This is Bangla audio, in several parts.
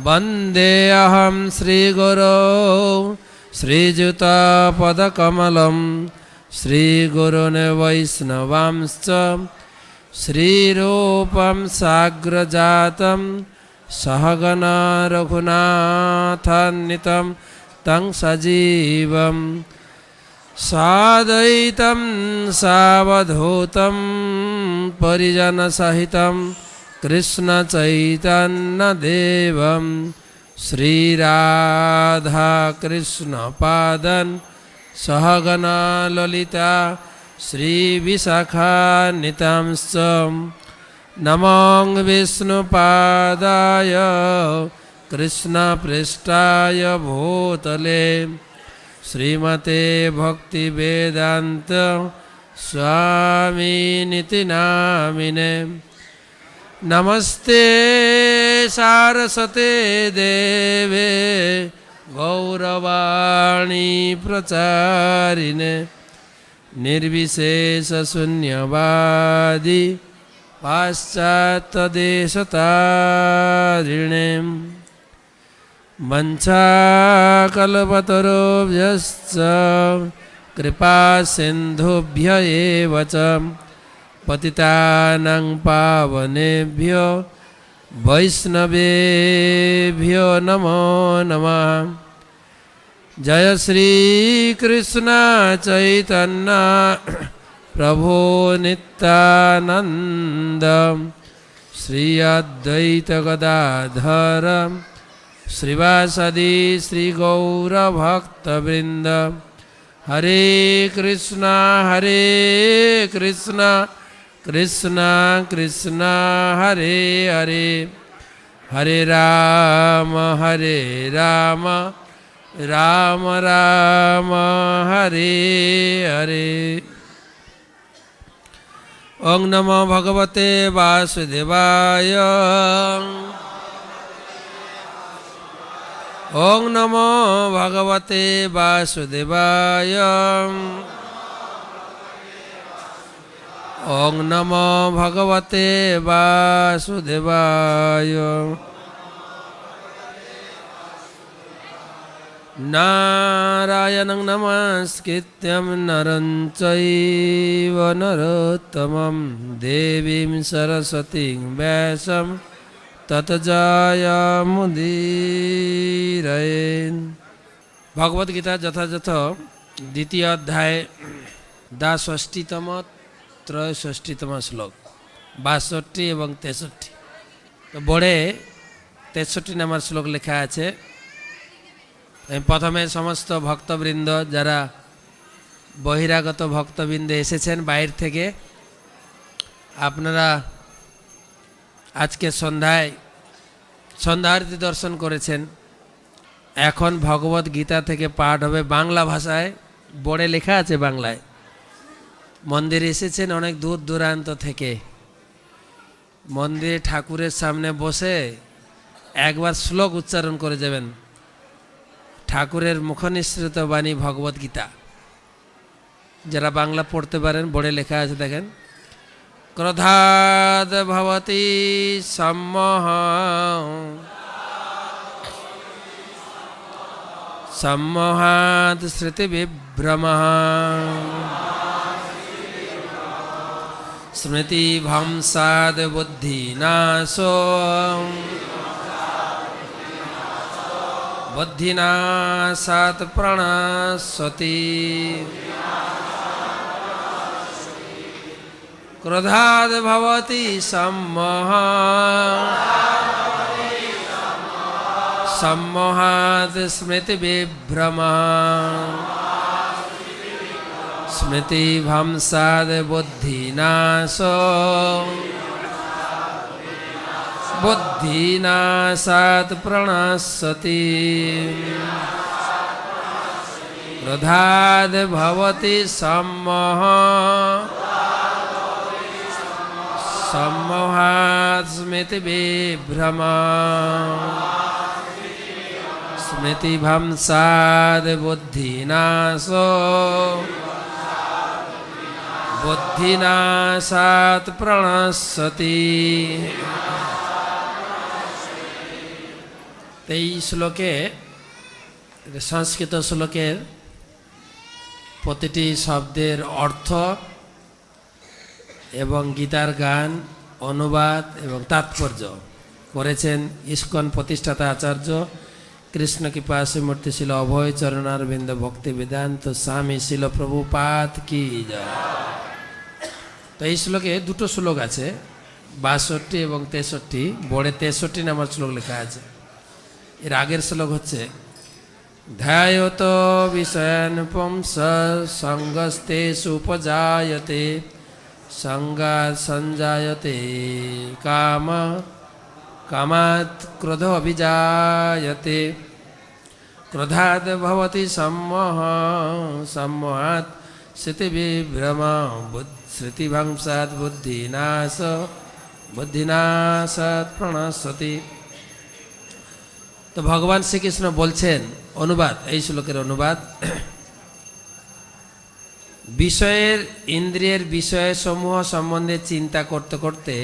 वन्देऽहं श्रीगुरो श्रीयुतापदकमलं श्रीगुरून् वैष्णवांश्च श्रीरूपं साग्रजातं सहगणा रघुनाथान्वितं तं सजीवं साद्वैतं सावधूतं परिजनसहितं कृष्णचैतन्यदेवं श्रीराधाकृष्णपादं सहगणा ललिता श्रीविशाखान्वितांश्च नमो विष्णुपादाय कृष्णपृष्ठाय भूतले श्रीमते भक्तिवेदान्त स्वामिनिति नामिने। नमस्ते सारस्वते देवे गौरवाणी प्रचारिणे निर्विशेषशून्यवादी पाश्चात्यदेशतारिणे वंशाकल्पतरुभ्यश्च कृपासिन्धुभ्य एव च पतितानां पावनेभ्यो वैष्णवेभ्यो नमो नमः। जय श्री कृष्ण चैतन्य प्रभु नित्यानंद श्री अद्वैत गदाधर श्रीवासदि श्री गौर भक्तवृंद। हरे कृष्णा कृष्णा कृष्णा हरे हरे, हरे राम राम राम हरे हरे। ओं नमो भगवते वासुदेवाय, ओं नमो भगवते वासुदेवाय, ओं नमो भगवते वासुदेवाय। नारायणं नमस्कृत्यं नरं चैव नरोत्तमं देवीं सरस्वतीं व्यासं ततो जयमुदीरये। भगवद गीता যথাযথ দ্বিতীয় অধ্যায় ৬২তম ৬৩তম শ্লোক ৬২ এবং ৬৩। তো বোর্ডে ৬৩ নম্বর শ্লোক লেখা আছে। প্রথমে সমস্ত ভক্তবৃন্দ যারা বহিরাগত ভক্তবৃন্দ এসেছেন বাইরে থেকে, আপনারা আজকে সন্ধ্যায় সন্ধ্যা আরতি দর্শন করেছেন। এখন ভগবদ গীতা থেকে পাঠ হবে বাংলা ভাষায়, বোর্ডে লেখা আছে বাংলায়। মন্দিরে এসেছেন অনেক দূর দূরান্ত থেকে, মন্দিরে ঠাকুরের সামনে বসে একবার শ্লোক উচ্চারণ করে যাবেন। ঠাকুরের মুখনিঃসৃত বাণী ভগবদ গীতা। যারা বাংলা পড়তে পারেন বোর্ডে লেখা আছে দেখেন। ক্রোধাদ ভবতি সম্মোহ সম্মোহাৎ স্মৃতিবিভ্রমঃ স্মৃতিভ্রংশাৎ বুদ্ধিনাশো बुद्धिनाशात् प्रणश्यति। क्रोधाद् भवति सम्मोहः सम्मोहात् स्मृतिविभ्रमः स्मृतिभ्रंशात् बुद्धिनाशो बुद्धिनाशात् प्रणश्यति। क्रोधाद् भवति सम्मोहः सम्मोहात् स्मृतिविभ्रमः स्मृतिभ्रंशात् बुद्धिनाशो बुद्धिनाशात् प्रणश्यति। এই শ্লোকে, সংস্কৃত শ্লোকের প্রতিটি শব্দের অর্থ এবং গীতার গান, অনুবাদ এবং তাৎপর্য করেছেন ইস্কন প্রতিষ্ঠাতা আচার্য কৃষ্ণ কৃপা শ্রীমূর্তি শিল অভয় চরণারবিন্দ ভক্তি বেদান্ত স্বামী শিল প্রভুপাদ কি জয়। তো এই শ্লোকে দুটো শ্লোক আছে, 62 এবং 63। বোর্ডে 63 নাম্বার শ্লোক লেখা আছে। এর আগের শ্লোক হচ্ছে ধ্যায়ত বিষয়ান পুংস সঙ্গস্তে সুপজায়তে সঙ্গাৎ সঞ্জায়তে কাম কামাৎ ক্রোধ অভিজায়তে ক্রোধাৎ ভবতি সম্মোহ সম্মোহাৎ স্মৃতিবিভ্রম স্মৃতিভংসাৎ বুদ্ধিনাশাৎ প্রণশ্যতি। তো ভগবান শ্রীকৃষ্ণ বলছেন, অনুবাদ, এই শ্লোকের অনুবাদ, বিষয়ের ইন্দ্রিয়ের বিষয়সমূহ সম্বন্ধে চিন্তা করতে করতে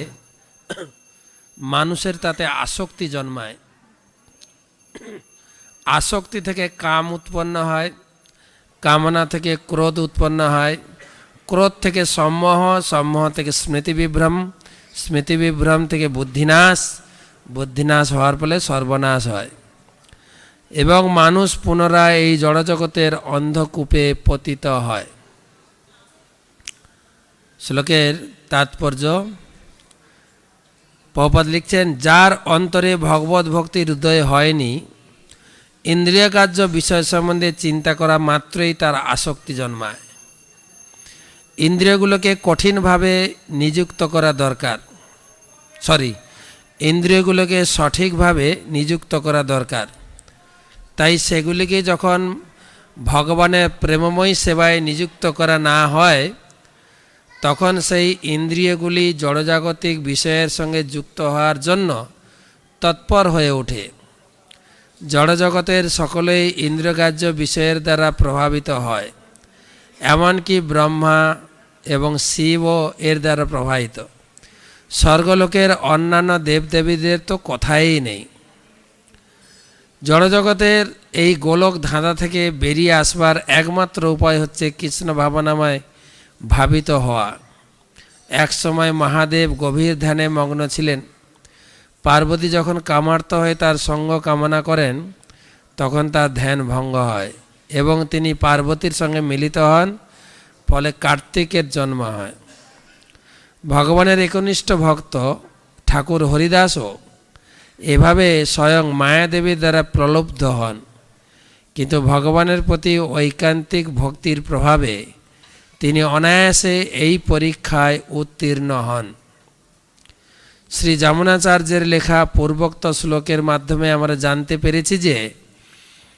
মানুষের তাতে আসক্তি জন্মায়। আসক্তি থেকে কাম উৎপন্ন হয়, কামনা থেকে ক্রোধ উৎপন্ন হয়, ক্রোধ থেকে সম্মোহ, সম্মোহ থেকে স্মৃতিবিভ্রম, স্মৃতিবিভ্রম থেকে বুদ্ধিনাশ, বুদ্ধিনাশ হওয়ার ফলে সর্বনাশ হয় এবং মানুষ পুনরায় এই জড়জগতের অন্ধকূপে পতিত হয়। শ্লোকের তাৎপর্য প্রভুপাদ লিখছেন, যার অন্তরে ভগবত ভক্তির হৃদয় হয়নি, ইন্দ্রিয় কার্য বিষয় সম্বন্ধে চিন্তা করা মাত্রই তার আসক্তি জন্মায়। ইন্দ্রিয়গুলোকে কঠিনভাবে নিযুক্ত করা দরকার, ইন্দ্রিয়গুলোকে সঠিকভাবে নিযুক্ত করা দরকার। তাই সেগুলিকে যখন ভগবানের প্রেমময় সেবায় নিযুক্ত করা না হয়, তখন সেই ইন্দ্রিয়গুলি জড়জাগতিক বিষয়ের সঙ্গে যুক্ত হওয়ার জন্য তৎপর হয়ে ওঠে। জড়জগতের সকলেই ইন্দ্রিয়গ্রাহ্য বিষয়ের দ্বারা প্রভাবিত হয়, এমনকি ব্রহ্মা এবং শিবও এর দ্বারা প্রভাবিত। স্বর্গলোকের অন্যান্য দেবদেবীদের তো কথাই নেই। জড়জগতের এই গোলক ধাঁধা থেকে বেরিয়ে আসবার একমাত্র উপায় হচ্ছে কৃষ্ণ ভাবনাময় ভাবিত হওয়া। এক সময় মহাদেব গভীর ধ্যানে মগ্ন ছিলেন। পার্বতী যখন কামার্ত হয়ে তার সঙ্গ কামনা করেন, তখন তার ধ্যান ভঙ্গ হয় এবং তিনি পার্বতীর সঙ্গে মিলিত হন, ফলে কার্তিকের জন্ম হয়। ভগবানের একনিষ্ঠ ভক্ত ঠাকুর হরিদাসও এভাবে স্বয়ং মায়াদেবীর দ্বারা প্রলুব্ধ হন, কিন্তু ভগবানের প্রতি ঐকান্তিক ভক্তির প্রভাবে তিনি অনায়াসে এই পরীক্ষায় উত্তীর্ণ হন। শ্রী যমুনাচার্যের লেখা পূর্বোক্ত শ্লোকের মাধ্যমে আমরা জানতে পেরেছি যে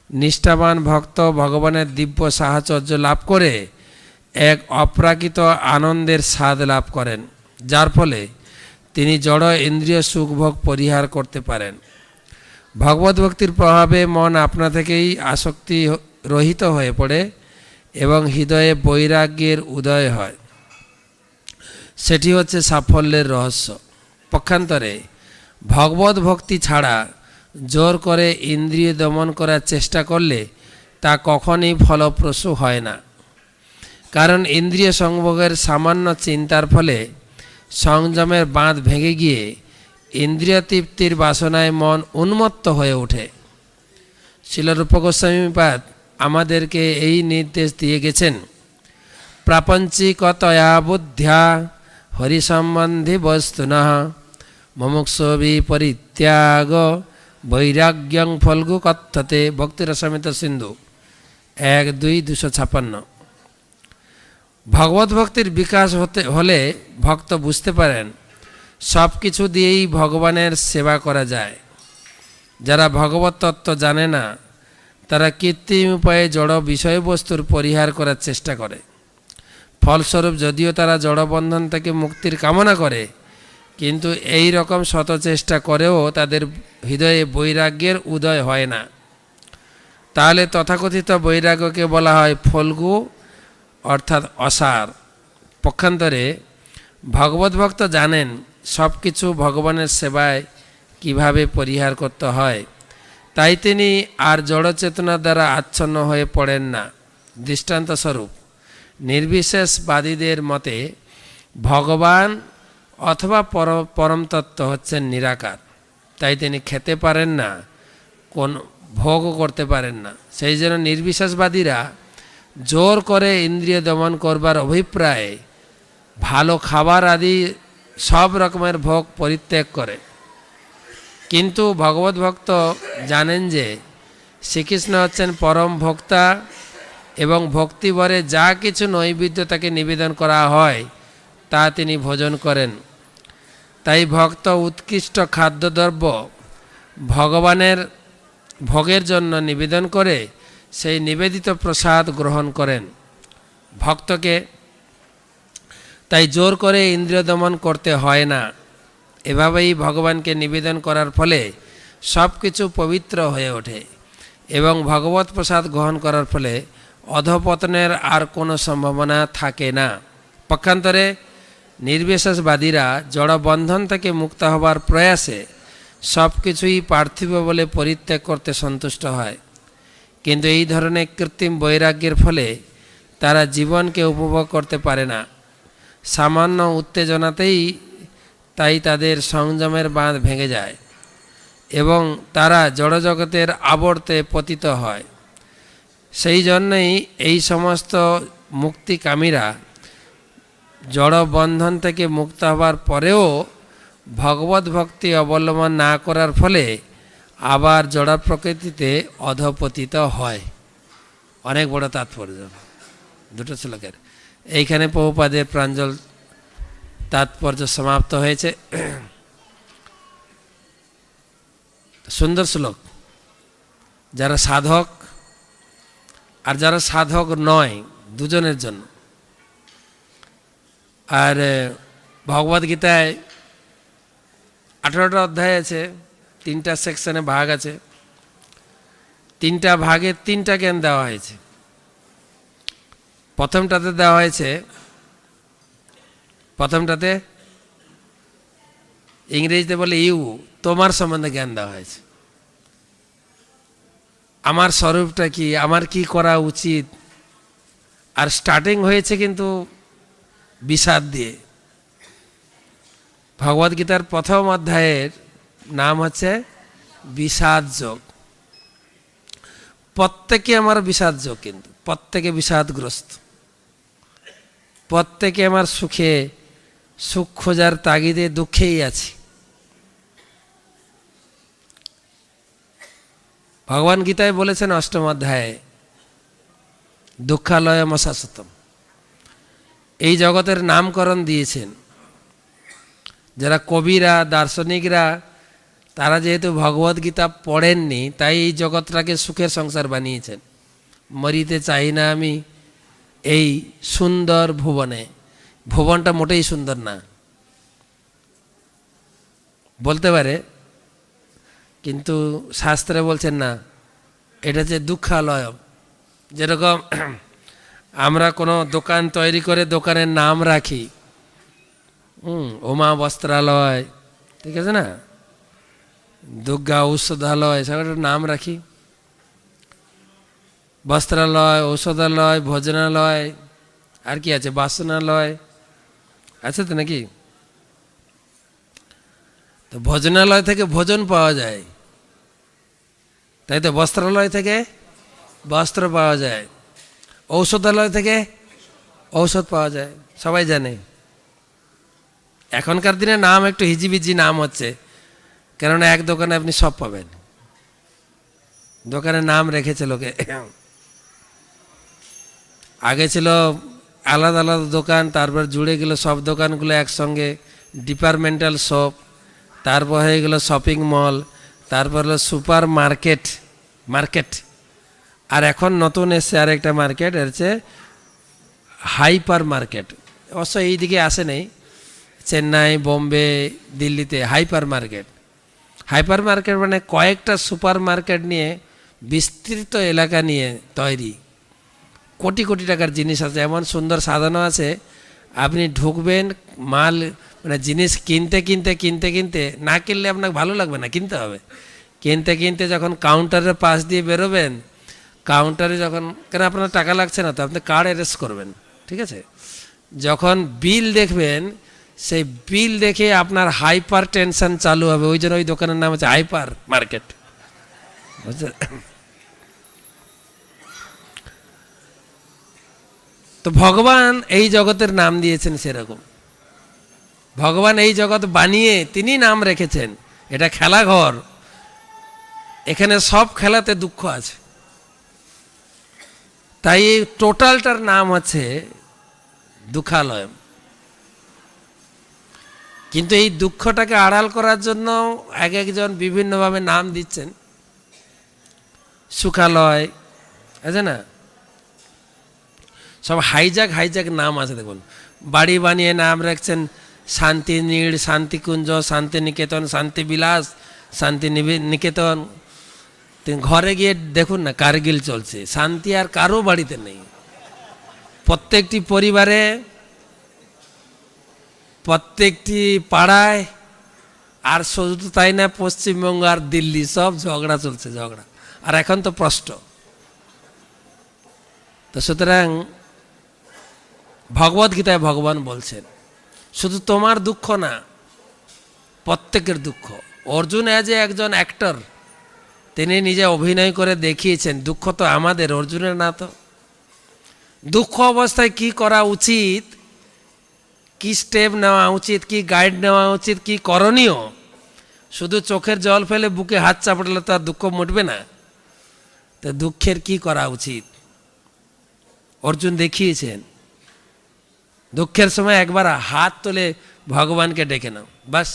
নিষ্ঠাবান ভক্ত ভগবানের দিব্য সাহচর্য লাভ করে এক অপ্রাকৃত আনন্দের স্বাদ লাভ করেন, যার ফলে তিনি জড় ইন্দ্রিয় সুখভোগ পরিহার করতে পারেন। ভগবত ভক্তির প্রভাবে মন আপনা থেকেই আসক্তি রহিত হয়ে পড়ে এবং হৃদয়ে বৈরাগ্যের উদয় হয়। সেটি হচ্ছে সাফল্যের রহস্য। পক্ষান্তরে ভগবত ভক্তি ছাড়া জোর করে ইন্দ্রিয় দমন করার চেষ্টা করলে তা কখনই ফলপ্রসূ হয় না, কারণ ইন্দ্রিয় সংভোগের সামান্য চিন্তার ফলে সংযমের বাঁধ ভেঙে গিয়ে ইন্দ্রিয় তৃপ্তির বাসনায় মন উন্মত্ত হয়ে ওঠে। শ্রীল রূপ গোস্বামীপাদ আমাদেরকে এই নির্দেশ দিয়ে গেছেন, প্রাপঞ্চিকতয়া বুদ্ধ্যা হরিসম্বন্ধী বস্তুনঃ মুমুক্ষুভি পরিত্যাগ বৈরাগ্যং ফল্গু কথ্যতে। ভক্তিরসামিত সিন্ধু 1-2-256। ভগবত ভক্তির বিকাশ হলে ভক্ত বুঝতে পারেন সব কিছু দিয়েই ভগবানের সেবা করা যায়। যারা ভগবত তত্ত্ব জানে না, তারা কৃত্রিম উপায়ে জড় বিষয়বস্তুর পরিহার করার চেষ্টা করে। ফলস্বরূপ যদিও তারা জড়বন্ধন থেকে মুক্তির কামনা করে, কিন্তু এই রকম শত চেষ্টা করেও তাদের হৃদয়ে বৈরাগ্যের উদয় হয় না। তাহলে তথাকথিত বৈরাগ্যকে বলা হয় ফল্গু, অর্থাৎ অসার। পক্ষান্তরে ভগবত ভক্ত জানেন সব কিছু ভগবানের সেবায় কিভাবে পরিহার করতে হয়, তাই তিনি আর জড়চেতনা দ্বারা আচ্ছন্ন হয়ে পড়েন না। দৃষ্টান্তস্বরূপ নির্বিশেষবাদীদের মতে ভগবান অথবা পরমতত্ত্ব হচ্ছেন নিরাকার, তাই তিনি খেতে পারেন না, কোন ভোগও করতে পারেন না। সেই জন্য নির্বিশেষবাদীরা জোর করে ইন্দ্রিয় দমন করবার অভিপ্রায়ে ভালো খাবার আদি সব রকমের ভোগ পরিত্যাগ করে। কিন্তু ভগবত ভক্ত জানেন যে শ্রীকৃষ্ণ হচ্ছেন পরম ভোক্তা এবং ভক্তিভরে যা কিছু নৈবেদ্য তাকে নিবেদন করা হয় তা তিনি ভোজন করেন। তাই ভক্ত উৎকৃষ্ট খাদ্যদ্রব্য ভগবানের ভোগের জন্য নিবেদন করে সেই নিবেদিত প্রসাদ গ্রহণ করেন। ভক্তকে তাই জোর করে ইন্দ্রিয় দমন করতে হয় না। এভাবেই ভগবানকে নিবেদন করার ফলে সব কিছু পবিত্র হয়ে ওঠে এবং ভগবত প্রসাদ গ্রহণ করার ফলে অধঃপতনের আর কোনো সম্ভাবনা থাকে না। পক্ষান্তরে নির্বিশেষবাদীরা জড়বন্ধন থেকে মুক্ত হবার প্রয়াসে সব কিছুই পার্থিব বলে পরিত্যাগ করতে সন্তুষ্ট হয়, কিন্তু এই ধরনের কৃত্রিম বৈরাগ্যের ফলে তারা জীবনকে উপভোগ করতে পারে না। সামান্য উত্তেজনাতেই তাই তাদের সংযমের বাঁধ ভেঙে যায় এবং তারা জড়জগতের আবর্তে পতিত হয়। সেই জন্যই এই সমস্ত মুক্তিকামীরা জড়বন্ধন থেকে মুক্ত হবার পরেও ভগবত ভক্তি অবলম্বন না করার ফলে আবার জড় প্রকৃতিতে অধপতিত হয়। অনেক বড় তাৎপর্য দুটো শ্লোকের। এইখানে প্রভুপাদের প্রাঞ্জল তাৎপর্য সমাপ্ত হয়েছে। সুন্দর শ্লোক। যারা সাধক আর যারা সাধক নয় দুজনের জন্য। আর ভগবদ্গীতায় 18টা অধ্যায় আছে, 3টা সেকশনে ভাগ আছে, 3টা ভাগে 3টা জ্ঞান দেওয়া হয়েছে। প্রথমটাতে ইংরেজিতে বলে ইউ, তোমার সম্বন্ধে জ্ঞান দেওয়া হয়েছে। আমার স্বরূপটা কি, আমার কি করা উচিত। আর স্টার্টিং হয়েছে কিন্তু বিষাদ দিয়ে। ভগবদ্গীতার প্রথম অধ্যায়ের নাম হচ্ছে বিষাদ যোগ। প্রত্যেকে আমার বিষাদ যোগ, কিন্তু প্রত্যেকে বিষাদগ্রস্ত, প্রত্যেকে আমার সুখ খোঁজার তাগিদে দুঃখেই আছি। ভগবান গীতায় বলেছেন 8ম অধ্যায়ে দুঃখালয়ম শাশ্বতম। এই জগতের নামকরণ দিয়েছেন যারা কবিরা দার্শনিকরা, তারা যেহেতু ভগবদ্গীতা পড়েননি তাই এই জগৎটাকে সুখের সংসার বানিয়েছেন। মরিতে চাই না আমি এই সুন্দর ভুবনে। ভুবনটা মোটেই সুন্দর না বলতে পারে, কিন্তু শাস্ত্রে বলছেন না, এটা যে দুঃখালয়। যেরকম আমরা কোনো দোকান তৈরি করে দোকানের নাম রাখি, উমা বস্ত্রালয়, ঠিক আছে না, দুর্গা ঔষধালয়, সব নাম রাখি। বস্ত্রালয়, ঔষধালয়, ভোজনালয়, আর কি আছে, বাসনালয় আছে তো নাকি। তো ভোজনালয় থেকে ভোজন পাওয়া যায়, তাই তো। বস্ত্রালয় থেকে বস্ত্র পাওয়া যায়, ঔষধালয় থেকে ঔষধ পাওয়া যায়, সবাই জানে। এখনকার দিনে নাম একটু হিজিবিজি নাম হচ্ছে, কেননা এক দোকানে আপনি সব পাবেন। দোকানের নাম রেখেছে লোকে। আগে ছিল আলাদা আলাদা দোকান, তারপর জুড়ে গেল সব দোকানগুলো একসঙ্গে, ডিপার্টমেন্টাল শপ, তারপর হয়ে গেল শপিং মল, তারপর হলো সুপার মার্কেট। আর এখন নতুন এসছে আরেকটা মার্কেট, এর হচ্ছে হাইপার মার্কেট। অবশ্য এই দিকে আসে নেই, চেন্নাই, বোম্বে, দিল্লিতে হাইপার মার্কেট মানে কয়েকটা সুপার মার্কেট নিয়ে বিস্তৃত এলাকা নিয়ে তৈরি। কোটি কোটি টাকার জিনিস আছে, এমন সুন্দর সাজানো আছে, আপনি ঢুকবেন, মাল মানে জিনিস কিনতে না কিনলে আপনাকে ভালো লাগবে না, কিনতে হবে। কিনতে কিনতে যখন কাউন্টারের পাশ দিয়ে বেরোবেন, কাউন্টারে যখন, কেন আপনার টাকা লাগছে না তো, আপনি কার্ড অ্যারেস্ট করবেন, ঠিক আছে? যখন বিল দেখবেন, সেই বিল দেখে আপনার হাইপার টেনশন চালু হবে। ওই জন্য ওই দোকানের নাম হচ্ছে হাইপার মার্কেট, বুঝলেন? তো ভগবান এই জগতের নাম দিয়েছেন সেরকম। ভগবান এই জগৎ বানিয়ে তিনি নাম রেখেছেন, এটা খেলাঘর, এখানে সব খেলাতে দুঃখ আছে। তাই এই টোটালটার নাম হচ্ছে দুঃখালয়। কিন্তু এই দুঃখটাকে আড়াল করার জন্য এক একজন বিভিন্নভাবে নাম দিচ্ছেন। সুখালয় আছে না, সব হাইজাক হাইজাক নাম আছে। দেখুন, বাড়ি বানিয়ে নাম রাখছেন শান্তি নীড়, শান্তিকুঞ্জ, শান্তিনিকেতন, শান্তিবিলাস, শান্তি নিকেতন। ঘরে গিয়ে দেখুন না, কারগিল চলছে, শান্তি আর কারো বাড়িতে নেই। প্রত্যেকটি পরিবারে, প্রত্যেকটি পাড়ায়, আর শুধু তাই না, পশ্চিমবঙ্গ আর দিল্লি সব ঝগড়া চলছে, ঝগড়া। আর এখন তো প্রশ্ন। তো সুতরাং ভগবদ্গীতায় ভগবান বলছেন শুধু তোমার দুঃখ না, প্রত্যেকের দুঃখ। অর্জুন অ্যাজ একজন অ্যাক্টর, তিনি নিজে অভিনয় করে দেখিয়েছেন দুঃখ তো আমাদের, অর্জুনের না। তো দুঃখ অবস্থায় কি করা উচিত, কি স্টেপ নেওয়া উচিত, কি গাইড নেওয়া উচিত, কি করণীয়, শুধু চোখের জল ফেলে বুকে হাত চাপড়ালে তো আর দুঃখ মুটবে না। তো দুঃখের কি করা উচিত অর্জুন দেখিয়েছেন। দুঃখের সময় একবার হাত তুলে ভগবানকে ডেকে নাও, বাস।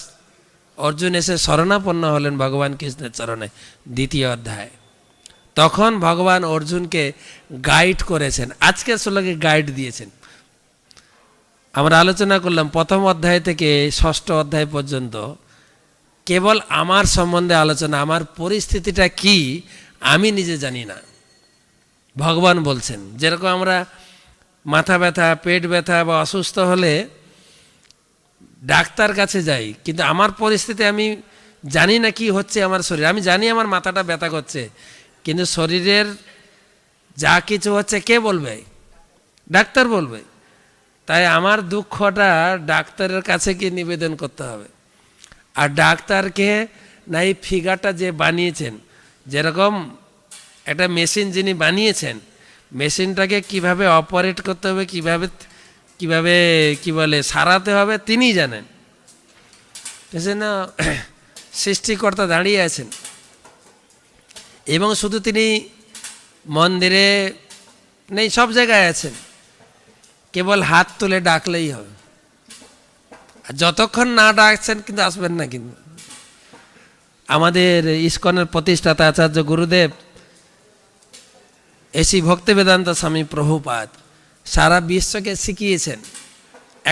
অর্জুন এসে শরণাপন্ন হলেন ভগবান কৃষ্ণের চরণে, দ্বিতীয় অধ্যায়। তখন ভগবান অর্জুনকে গাইড করেছেন, আজকের শ্লোকে গাইড দিয়েছেন। আমরা আলোচনা করলাম প্রথম অধ্যায় থেকে ষষ্ঠ অধ্যায় পর্যন্ত কেবল আমার সম্বন্ধে আলোচনা, আমার পরিস্থিতিটা কি আমি নিজে জানি না। ভগবান বলছেন, যেরকম আমরা মাথা ব্যথা, পেট ব্যথা বা অসুস্থ হলে ডাক্তার কাছে যাই, কিন্তু আমার পরিস্থিতি আমি জানি না কি হচ্ছে আমার শরীরে। আমি জানি আমার মাথাটা ব্যথা করছে, কিন্তু শরীরের যা কিছু হচ্ছে কে বলবে? ডাক্তার বলবে। তাই আমার দুঃখটা ডাক্তারের কাছে গিয়ে নিবেদন করতে হবে। আর ডাক্তারকে না, এই ফিগারটা যে বানিয়েছেন, যেরকম একটা মেশিন যিনি বানিয়েছেন, মেশিনটাকে কিভাবে অপারেট করতে হবে, কিভাবে কিভাবে কি বলে সারাতে হবে তিনিই জানেন। না, সৃষ্টিকর্তা দাঁড়িয়ে আছেন, এবং শুধু তিনি মন্দিরে নেই, সব জায়গায় আছেন। কেবল হাত তুলে ডাকলেই হবে। আর যতক্ষণ না ডাকছেন কিন্তু আসবেন না। কিন্তু আমাদের ইস্কনের প্রতিষ্ঠাতা আচার্য গুরুদেব এসি ভক্তিবেদান্ত স্বামী প্রভুপাদ সারা বিশ্বকে শিখিয়েছেন,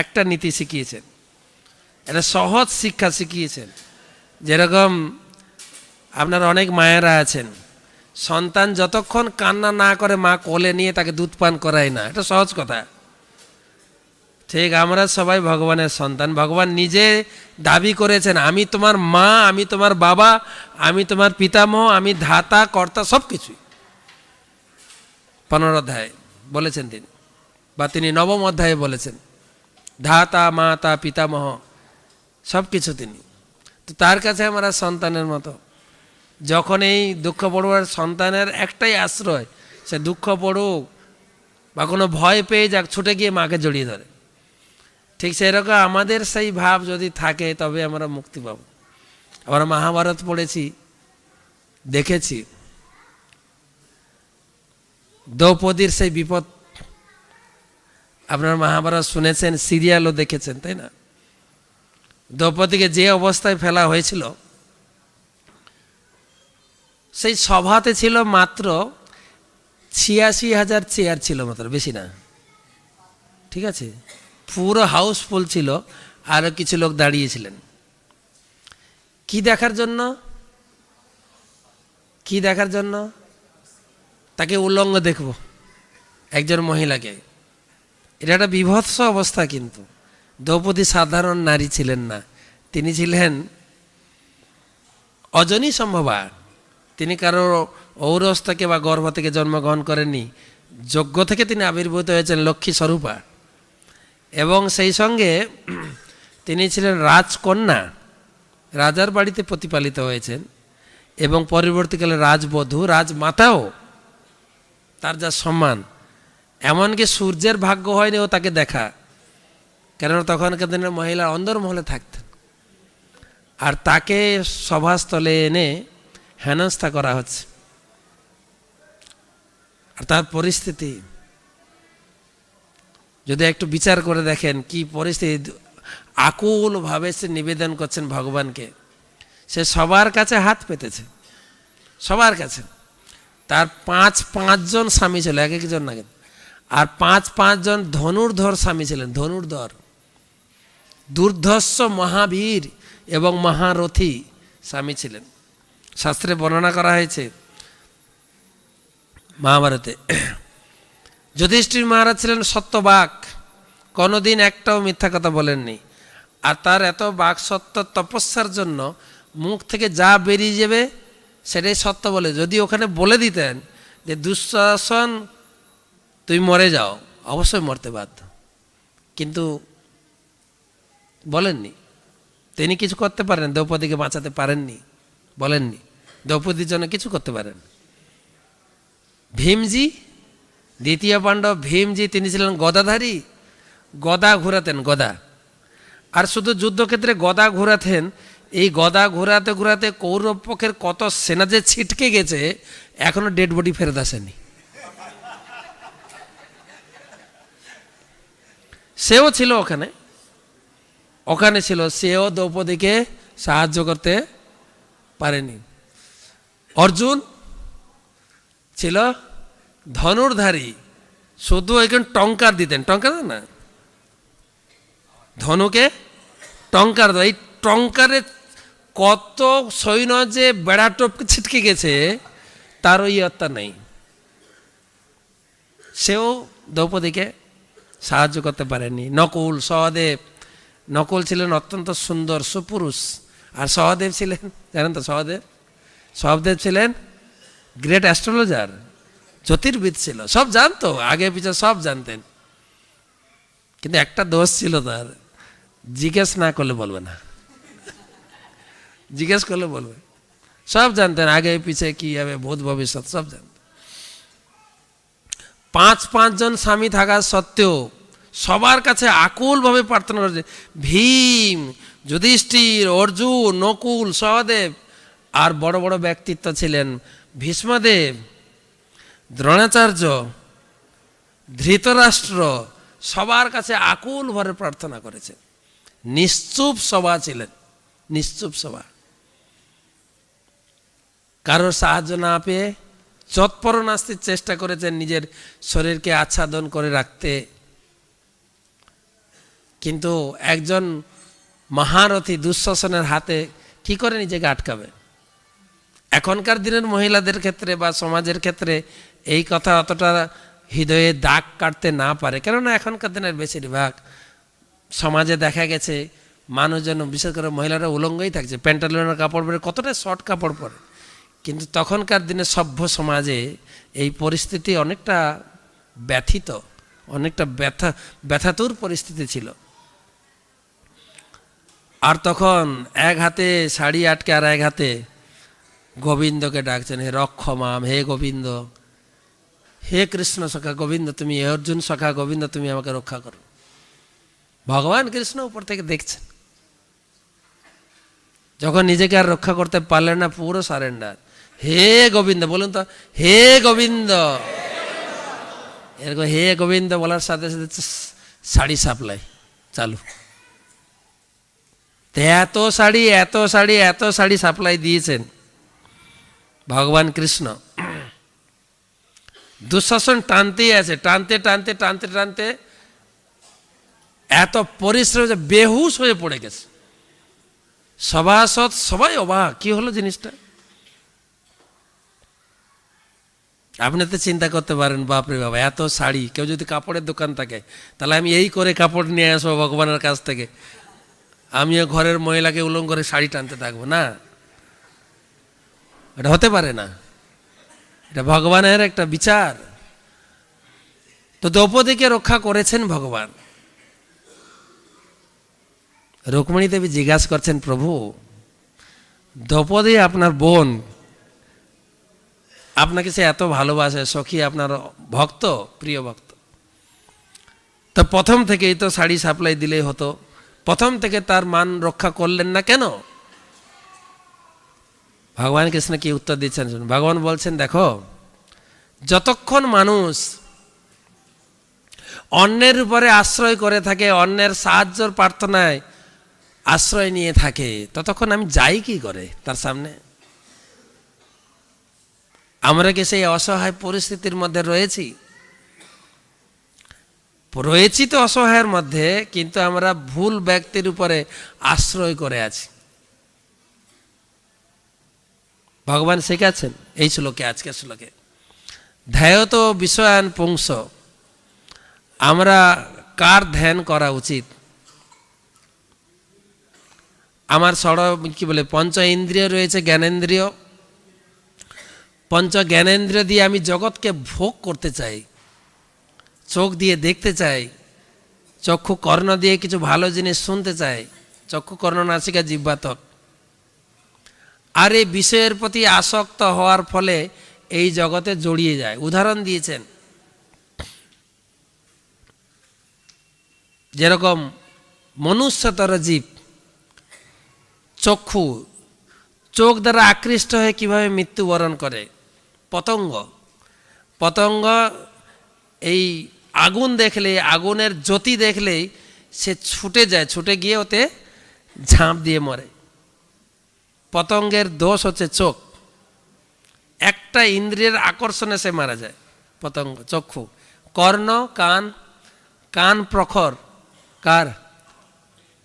একটা নীতি শিখিয়েছেন, একটা সহজ শিক্ষা শিখিয়েছেন। যেরকম আপনার অনেক মায়েরা আছেন, সন্তান যতক্ষণ কান্না না করে মা কোলে নিয়ে তাকে দুধ পান করায় না, এটা সহজ কথা। ঠিক আমরা সবাই ভগবানের সন্তান। ভগবান নিজে দাবি করেছেন, আমি তোমার মা, আমি তোমার বাবা, আমি তোমার পিতামহ, আমি ধাতা কর্তা, সব কিছুই। 15 অধ্যায় বলেছেন তিনি, বা তিনি নবম অধ্যায়ে বলেছেন, ধাতা মাতা পিতামহ সব কিছু তিনি। তো তার কাছে আমরা সন্তানের মতো। যখন এই দুঃখ পড়ুয়ার সন্তানের একটাই আশ্রয়, সে দুঃখ পড়ুক বা কোনো ভয় পেয়ে যাক, ছুটে গিয়ে মাকে জড়িয়ে ধরে। ঠিক সেরকম আমাদের সেই ভাব যদি থাকে, তবে আমরা মুক্তি পাব। আমরা মহাভারত পড়েছি, দেখেছি দ্রৌপদীর সেই বিপদ। আপনার মহাভারত শুনেছেন, সিরিয়ালও দেখেছেন, তাই না? দ্রৌপদীকে যে অবস্থায় ফেলা হয়েছিল, সেই সভাতে ছিল মাত্র 86,000 চেয়ার ছিল, মাত্র, বেশি না, ঠিক আছে? পুরো হাউসফুল ছিল, আরও কিছু লোক দাঁড়িয়েছিলেন। কি দেখার জন্য? কি দেখার জন্য? তাকে উলঙ্গ দেখব, একজন মহিলাকে। এটা একটা বিভৎস অবস্থা। কিন্তু দ্রৌপদী সাধারণ নারী ছিলেন না, তিনি ছিলেন অজনী সম্ভবা, তিনি কারো ঔরস থেকে বা গর্ভ থেকে জন্মগ্রহণ করেননি, যজ্ঞ থেকে তিনি আবির্ভূত হয়েছেন লক্ষ্মী স্বরূপা। এবং সেই সঙ্গে তিনি ছিলেন রাজকন্যা, রাজার বাড়িতে প্রতিপালিত হয়েছেন এবং পরবর্তীকালে রাজবধূ, রাজমাতাও, তার যা সম্মান। এমনকি সূর্যের ভাগ্য হয়নি ও তাকে দেখা, কেননা তখনকার দিনের মহিলা অন্দরমহলে থাকতেন, আর তাকে সভাস্থলে এনে হেনস্থা করা হচ্ছে। আর তার পরিস্থিতি যদি একটু বিচার করে দেখেন কি পরিস্থিতি, আকুলভাবে সে নিবেদন করছেন ভগবানকে। সে সবার কাছে হাত পেতেছে, সবার কাছে। তার পাঁচজন স্বামী ছিল, এক একজন না, আর পাঁচজন ধনুর্ধর স্বামী ছিলেন। ধনুর্ধর, দুর্ধর্ষ মহাবীর এবং মহারথী স্বামী ছিলেন। শাস্ত্রে বর্ণনা করা হয়েছে মহাভারতে। যুধিষ্ঠির মহারাজ ছিলেন সত্যবাক, কোনোদিন একটাও মিথ্যা কথা বলেননি। আর তার এত বাক সত্য, তপস্যার জন্য মুখ থেকে যা বেরিয়ে যাবে সেটাই সত্য বলে। যদি ওখানে বলে দিতেন যে দুঃশাসন তুই মরে যাও, অবশ্যই মরতে বাধ্য, কিন্তু বলেননি। তিনি কিছু করতে পারেন, দ্রৌপদীকে বাঁচাতে পারেননি, বলেননি। দ্রৌপদীর জন্য কিছু করতে পারেন। ভীমজি, দ্বিতীয় পাণ্ডব ভীমজি, তিনি ছিলেন গদাধারী, গদা ঘোরাতেন, গদা। আর শুধু যুদ্ধক্ষেত্রে গদা ঘোরাতেন, এই গদা ঘোরাতে ঘোরাতে কৌরব পক্ষের কত সেনা যে ছিটকে গেছে, এখনো ডেড বডি ফেরত আসেনি। সেও ছিল ওখানে, ওখানে ছিল, সেও দ্রৌপদীকে সাহায্য করতে পারেনি। অর্জুন ছিল ধনুর্ধারী, শুধু এখন টঙ্কার দিতেন, টঙ্কার না, ধনুকে টঙ্কার, এই টঙ্কারে কত সৈন্য যে বেড়া টপকে ছিটকে গেছে তার ওই ইয়ত্তা নেই। সেও দ্রৌপদীকে সাহায্য করতে পারেনি। নকুল, সহদেব, নকুল ছিলেন অত্যন্ত সুন্দর সুপুরুষ, আর সহদেব ছিলেন, জানেন তো, সহদেব ছিলেন গ্রেট অ্যাস্ট্রোলজার, জ্যোতির্বিদ ছিল, সব জানতো, আগে পিছে সব জানতেন। কিন্তু একটা দোষ ছিল তার, জিজ্ঞেস না করলে বলবে না, জিজ্ঞেস করলে বলবে। সব জানতেন, আগে পিছে কি হবে, ভূত ভবিষ্যৎ সব জানতেন। পাঁচজন স্বামী থাকা সত্ত্বেও সবার কাছে আকুলভাবে প্রার্থনা করেছে। ভীম, যুধিষ্ঠির, অর্জুন, নকুল, সহদেব, আর বড় বড় ব্যক্তিত্ব ছিলেন ভীষ্মদেব, দ্রোণাচার্য, ধৃতরাষ্ট্র, সবার কাছে আকুল ভরে প্রার্থনা করেছেন। নিশ্চুপ সভা ছিলেন, নিশ্চুপ সভা। কারোর সাহায্য না পেয়ে যৎপরনাস্তির চেষ্টা করেছেন নিজের শরীরকে আচ্ছাদন করে রাখতে। কিন্তু একজন মহারথী দুঃশাসনের হাতে কি করে নিজেকে আটকাবে? এখনকার দিনের মহিলাদের ক্ষেত্রে বা সমাজের ক্ষেত্রে এই কথা অতটা হৃদয়ে দাগ কাটতে না পারে, কেননা এখনকার দিনের বেশিরভাগ সমাজে দেখা গেছে মানুষজন, বিশেষ করে মহিলারা উলঙ্গই থাকছে, প্যান্টালুনের কাপড় পরে, কতটা শর্ট কাপড় পরে। কিন্তু তখনকার দিনে সভ্য সমাজে এই পরিস্থিতি অনেকটা ব্যথিত, অনেকটা ব্যথাতুর পরিস্থিতি ছিল। আর তখন এক হাতে শাড়ি আটকে আর এক হাতে গোবিন্দকে ডাকছেন, হে রক্ষমাম, হে গোবিন্দ, হে কৃষ্ণ সখা গোবিন্দ তুমি, হে অর্জুন সখা গোবিন্দ তুমি আমাকে রক্ষা করো। ভগবান কৃষ্ণ উপর থেকে দেখছেন। যখন নিজেকে আর রক্ষা করতে পারলেন না, পুরো সারেন্ডার, হে গোবিন্দ, বলুন তো, হে গোবিন্দ। এরকম হে গোবিন্দ বলার সাথে সাথে শাড়ি সাপ্লাই চালু। এত শাড়ি এত শাড়ি এত শাড়ি সাপ্লাই দিয়েছেন ভগবান কৃষ্ণ। দুঃশাসন টানতেই আছে, টানতে টানতে টানতে টানতে এত পরিশ্রম যে বেহুশ হয়ে পড়ে গেছে। সভাসদ সবাই অবাক, কি হলো জিনিসটা। আপনি তো চিন্তা করতে পারেন, বাপরে বাবা, এত শাড়ি, কেউ যদি কাপড়ের দোকান থাকে তাহলে আমি এই করে কাপড় নিয়ে আসবো ভগবানের কাছ থেকে, আমিও ঘরের মহিলাকে উলঙ্গ করে শাড়ি টানতে থাকবো না। এটা হতে পারে না, এটা ভগবানের একটা বিচার। তো দ্রৌপদীকে রক্ষা করেছেন ভগবান। রুক্মিণী দেবী জিজ্ঞাসা করছেন, প্রভু দ্রৌপদী আপনার বোন, আপনাকে সে এত ভালোবাসে, সখী আপনার ভক্ত, প্রিয় ভক্ত, তো প্রথম থেকেই তো শাড়ি সাপ্লাই দিলেই হতো, প্রথম থেকে তার মান রক্ষা করলেন না কেন? ভগবান কৃষ্ণ কি উত্তর দিচ্ছেন? ভগবান বলছেন, দেখো, যতক্ষণ মানুষ অন্যের উপরে আশ্রয় করে থাকে, অন্যের সাহায্যর প্রার্থনায় আশ্রয় নিয়ে থাকে, ততক্ষণ আমি যাই কি করে তার সামনে? আমরা কি সেই অসহায় পরিস্থিতির মধ্যে রয়েছি? রয়েছি তো অসহায়ের মধ্যে, কিন্তু আমরা ভুল ব্যক্তির উপরে আশ্রয় করে আছি। ভগবান শেখাচ্ছেন এই শ্লোকে, আজকের শ্লোকে, ধ্যায়ত বিষয়ান পুংস, আমরা কার ধ্যান করা উচিত? আমার কি বলে, পঞ্চ ইন্দ্রিয় রয়েছে, জ্ঞানেন্দ্রিয়। পঞ্চ জ্ঞানেন্দ্রিয় দিয়ে আমি জগৎকে ভোগ করতে চাই, চোখ দিয়ে দেখতে চাই, চক্ষু কর্ণ দিয়ে কিছু ভালো জিনিস শুনতে চাই, চক্ষু কর্ণ নাসিকা জিহ্বা ত্বক। আর এই বিষয়ের প্রতি আসক্ত হওয়ার ফলে এই জগতে জড়িয়ে যায়। উদাহরণ দিয়েছেন, যেরকম মনুষ্যতর জীব চক্ষু, চোখ দ্বারা আকৃষ্ট হয়ে কিভাবে মৃত্যুবরণ করে। পতঙ্গ, পতঙ্গ এই আগুন দেখলে, আগুনের জ্যোতি দেখলেই সে ছুটে যায়, ছুটে গিয়ে ওতে ঝাঁপ দিয়ে মরে। পতঙ্গের দোষ হচ্ছে চোখ, একটা ইন্দ্রিয়ের আকর্ষণে সে মারা যায়। পতঙ্গ চক্ষু, কর্ণ, কান, কান প্রখর কার?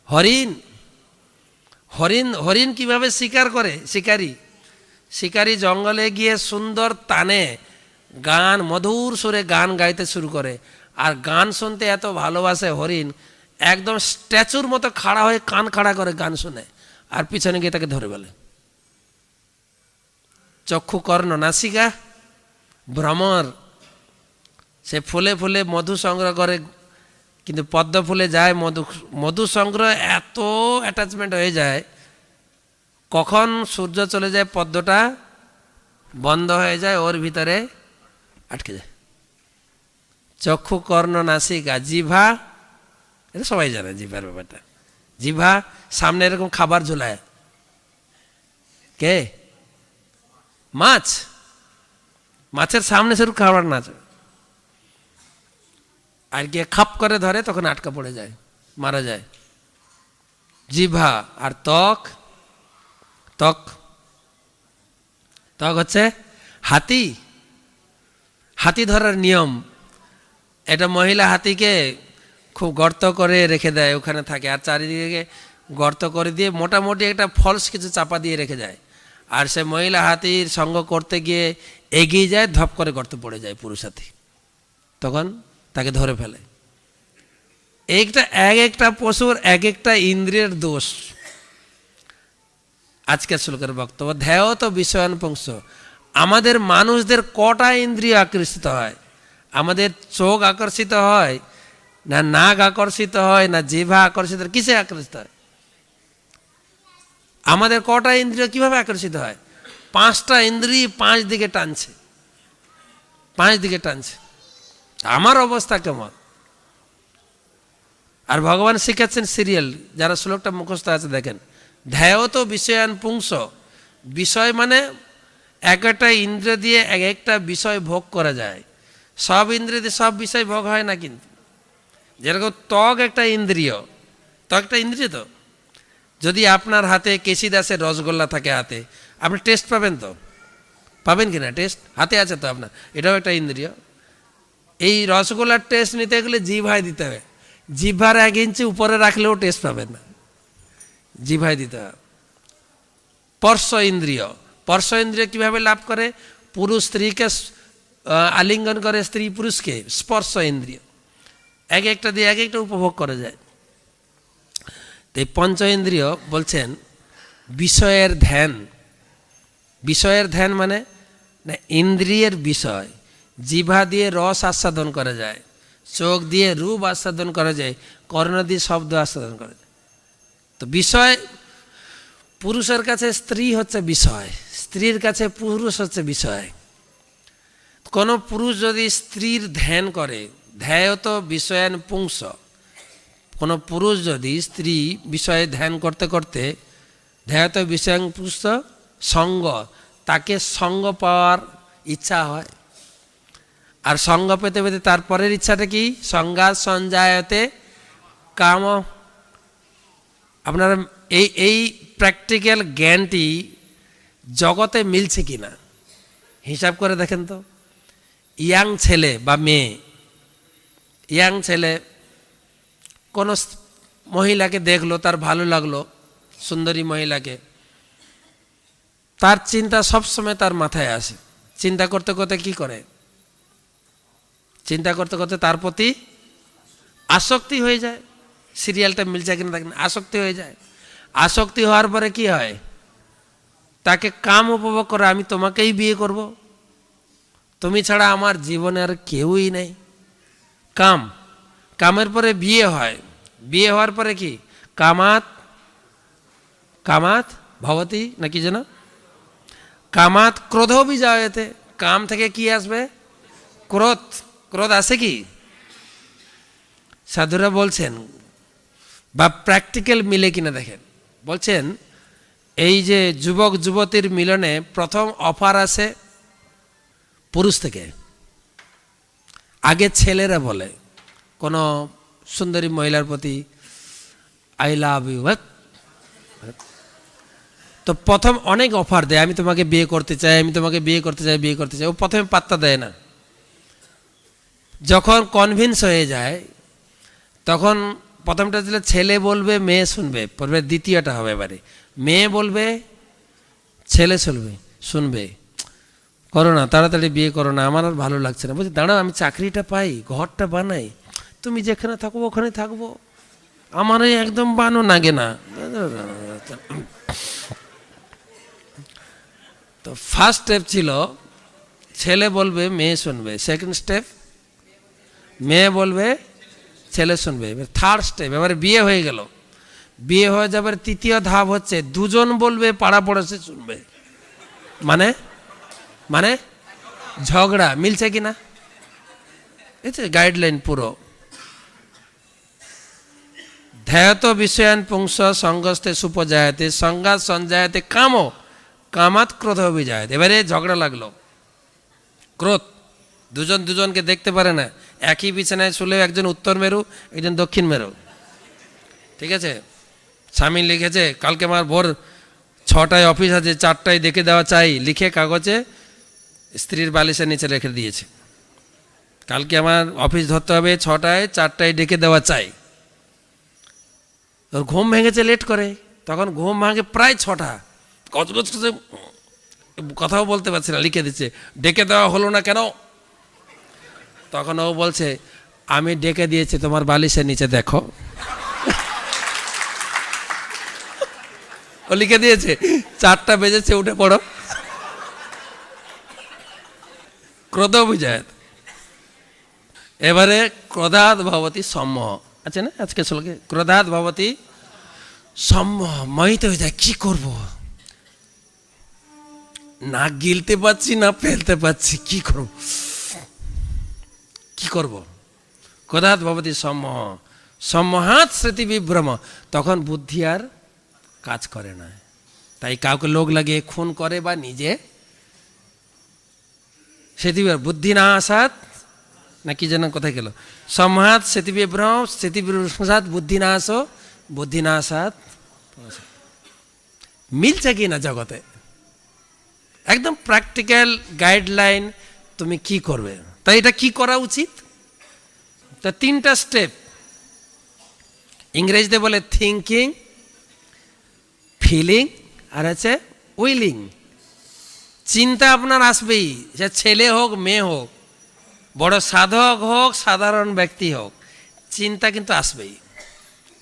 হরিণ। হরিণ, হরিণ কিভাবে শিকার করে? শিকারী, শিকারী জঙ্গলে গিয়ে সুন্দর তানে গান, মধুর সুরে গান গাইতে শুরু করে, আর গান শুনতে এত ভালোবাসে হরিণ, একদম স্ট্যাচুর মতো খাড়া হয়ে কান খাড়া করে গান শুনে, আর পিছনে গিয়ে তাকে ধরে ফেলে। চক্ষু, কর্ণ, নাসিকা ভ্রমর, সে ফুলে ফুলে মধু সংগ্রহ করে, কিন্তু পদ্ম ফুলে যায় মধু সংগ্রহ এত অ্যাটাচমেন্ট হয়ে যায়, কখন সূর্য চলে যায় পদ্মটা বন্ধ হয়ে যায়, ওর ভিতরে আটকে যায়। চক্ষু, কর্ণ, নাসিকা, জিভা, এটা সবাই জানে জিভার ব্যাপারটা। জিভা সামনে এরকম খাবার ঝোলায়, কে? মাছ, মাছের সামনে সেরকম খাবার না, আর গিয়ে খাপ করে ধরে, তখন আটকা পড়ে যায়, মারা যায়। জিভা। আর ত্বক, ত্বক, ত্বক হচ্ছে হাতি। হাতি ধরার নিয়ম, এটা মহিলা হাতিকে খুব গর্ত করে রেখে দেয়, ওখানে থাকে, আর চারিদিকে গর্ত করে দিয়ে মোটামুটি একটা ফলস কিছু চাপা দিয়ে রেখে যায়, আর সে মহিলা হাতির সঙ্গ করতে গিয়ে এগিয়ে যায়, ধপ করে গর্তে পড়ে যায় পুরুষ হাতি, তখন তাকে ধরে ফেলে। একটা এক একটা পশুর এক একটা ইন্দ্রিয়ের দোষ। আজকের শ্লোকের বক্তব্য, ধ্যায় তো বিষয়ান পুংস, আমাদের মানুষদের কটা ইন্দ্রিয় আকর্ষিত হয়? আমাদের চোখ আকর্ষিত হয় না, নাক আকর্ষিত হয় না, জিহ্বা আকর্ষিত হয়, কিসে আকর্ষিত হয়? আমাদের কটা ইন্দ্রিয় কিভাবে আকর্ষিত হয়? পাঁচটা ইন্দ্রিয় পাঁচ দিকে টানছে, পাঁচ দিকে টানছে। আমার অবস্থা কেমন? আর ভগবান শিখাচ্ছেন সিরিয়াল, যারা শ্লোকটা মুখস্থ আছে দেখেন, ধ্যায় তো বিষয়ান পুংস, বিষয় মানে এক একটা ইন্দ্রিয় দিয়ে এক একটা বিষয় ভোগ করা যায়। সব ইন্দ্রিয় দিয়ে সব বিষয় ভোগ হয় না, কিন্তু যেরকম ত্বক একটা ইন্দ্রিয়, ত্বক একটা ইন্দ্রিয়। তো যদি আপনার হাতে কেশি দাসের রসগোল্লা থাকে হাতে, আপনি টেস্ট পাবেন? তো পাবেন কিনা টেস্ট? হাতে আছে তো আপনার, এটাও একটা ইন্দ্রিয়। এই রসগোল্লার টেস্ট নিতে গেলে জিভায় দিতে হবে, জিভার 1 ইঞ্চি উপরে রাখলেও টেস্ট পাবেন না, জিভায় দিতে হবে। স্পর্শ ইন্দ্রিয়, স্পর্শ ইন্দ্রিয় কীভাবে লাভ করে? পুরুষ স্ত্রীকে আলিঙ্গন করে, স্ত্রী পুরুষকে, স্পর্শ ইন্দ্রিয় এক একটা দিয়ে এক একটা উপভোগ করা যায়। এই পঞ্চ ইন্দ্রিয় বলছেন বিষয়ের ধ্যান, বিষয়ের ধ্যান মানে না ইন্দ্রিয়ের বিষয়, জিহ্বা দিয়ে রস আস্বাদন করা যায়, চোখ দিয়ে রূপ আস্বাদন করা যায়, কর্ণ দিয়ে শব্দ আস্বাদন করা যায়। তো বিষয়, পুরুষের কাছে স্ত্রী হচ্ছে বিষয়, স্ত্রীর কাছে পুরুষ হচ্ছে বিষয়। কোনো পুরুষ যদি স্ত্রীর ধ্যান করে, ধ্যায়ত বিষয়ান পুংস, কোনো পুরুষ যদি স্ত্রী বিষয়ে ধ্যান করতে করতে ধ্যায়ত বিষয়ান পুংস সঙ্গ, তাকে সঙ্গ পাওয়ার ইচ্ছা হয়। আর সঙ্গ পেতে পেতে তারপরের ইচ্ছাটা কি? সংজ্ঞা সঞ্জায়তে কাম। আপনারা এই প্র্যাকটিক্যাল জ্ঞানটি জগতে মিলছে কি না হিসাব করে দেখেন তো। ইয়াং ছেলে বা মেয়ে, ইয়াং ছেলে কোনো মহিলাকে দেখলো, তার ভালো লাগলো, সুন্দরী মহিলাকে, তার চিন্তা সবসময় তার মাথায় আসে। চিন্তা করতে করতে কি করে? চিন্তা করতে করতে তার প্রতি আসক্তি হয়ে যায়। সিরিয়ালটা মিলছে কিনা দেখেন, আসক্তি হয়ে যায়। আসক্তি হওয়ার পরে কি হয়? তাকে কাম উপভোগ করে, আমি তোমাকেই বিয়ে করব, তুমি ছাড়া আমার জীবনে আর কেউই নেই। কাম, কামের পরে বিয়ে হয়, বিয়ে হওয়ার পরে কি? কামাত, কামাত ভবতী নাকি যেন, কামাত ক্রোধ বিজয়তে, কাম থেকে কি আসবে? ক্রোধ। ক্রোধ আসে কি? সাধুরা বলছেন, বা প্র্যাকটিক্যাল মিলে কিনা দেখেন, বলছেন এই যে যুবক যুবতীর মিলনে প্রথম অফার আসে পুরুষ থেকে। আগে ছেলেরা বলে কোনো সুন্দরী মহিলার প্রতি আই লাভ ইউ, তো প্রথম অনেক অফার দেয়, আমি তোমাকে বিয়ে করতে চাই, আমি তোমাকে বিয়ে করতে চাই, বিয়ে করতে চাই। ও প্রথমে পাত্তা দেয় না। যখন কনভিন্স হয়ে যায় তখন প্রথমটা ছিল ছেলে বলবে, মেয়ে শুনবে, পরে দ্বিতীয়টা হবে এবারে মেয়ে বলবে, ছেলে শুনবে, করো না, তাড়াতাড়ি বিয়ে করো না, আমার আর ভালো লাগছে না। বলছি দাঁড়াও, আমি চাকরিটা পাই, ঘরটা বানাই, তুমি যেখানে থাকবো ওখানে থাকবো, আমার একদম বানো নাগে না। তো ফার্স্ট স্টেপ ছিল ছেলে বলবে, মেয়ে শুনবে। সেকেন্ড স্টেপ মেয়ে বলবে, ছেলে শুনবে। এবার থার্ড স্টেপ, এবারে বিয়ে হয়ে গেল, বিয়ে হয়ে যাবার তৃতীয় ধাপ হচ্ছে দুজন বলবে, পাড়া পড়োশি শুনবে। মানে মানে ঝগড়া মিলছে কিনা? এই যে গাইডলাইন পুরো। ধ্যায়ত বিষয়ান পুংস সঙ্গস্তে সুপজায়তে সংঘাত সঞ্জায়তে কামো কামাত ক্রোধ অভিজায়তে। এবারে ঝগড়া লাগলো, ক্রোধ, দুজন দুজনকে দেখতে পারে না, একই বিছানায় শুলেও একজন উত্তর মেরু, একজন দক্ষিণ মেরু। ঠিক আছে, স্বামী লিখেছে কালকে আমার ভোর 6টায় অফিস আছে, 4টায় ডেকে দেওয়া চাই, লিখে কাগজে স্ত্রীর বালিশের নিচে রেখে দিয়েছে। কালকে আমার অফিস ধরতে হবে 6টায়, 4টায় ডেকে দেওয়া চাই। ওর ঘুম ভেঙেছে লেট করে, তখন ঘুম ভাঙে প্রায় 6টা, গজগজ করে কথাও বলতে পারছে না, লিখে দিচ্ছে ডেকে দেওয়া হলো না কেন? তখন ও বলছে আমি ডেকে দিয়েছি, তোমার বালিশের নিচে দেখো। ও লিখে দিয়েছে 4টা বেজেছে, উঠে পড়ো। ক্রোধ অভিজাত। এবারে ক্রোধাৎ ভবতি সম্মোহ আছে না আজকে শ্লোকে, ক্রোধাৎ ভবতি সম্মোহ, মোহিত হয়ে যায়। কি করব, না গিলতে পারছি না ফেলতে পারছি, কি করব কি করব? ক্রোধাৎ ভবতি সম্মোহ, সম্মোহাৎ স্মৃতি বিভ্রম, তখন বুদ্ধি আর কাজ করে না। তাই কাউকে লোক লাগিয়ে খুন করে বা নিজে স্মৃতি বুদ্ধি না আসাত না কি যেন কোথায় গেল, সম্মোহাৎ স্মৃতি বিভ্রম, স্মৃতি বিভ্রমাৎ বুদ্ধি না আসো, বুদ্ধি না আসাত। মিলছে কি না জগতে? একদম প্র্যাকটিক্যাল গাইডলাইন, তুমি কি করবে। তাই এটা কি করা উচিত? তা 3টা স্টেপ, ইংরেজিতে বলে থিঙ্কিং, ফিলিং আর আছে উইলিং। চিন্তা আপনার আসবেই, সে ছেলে হোক মেয়ে হোক, বড় সাধক হোক সাধারণ ব্যক্তি হোক, চিন্তা কিন্তু আসবেই।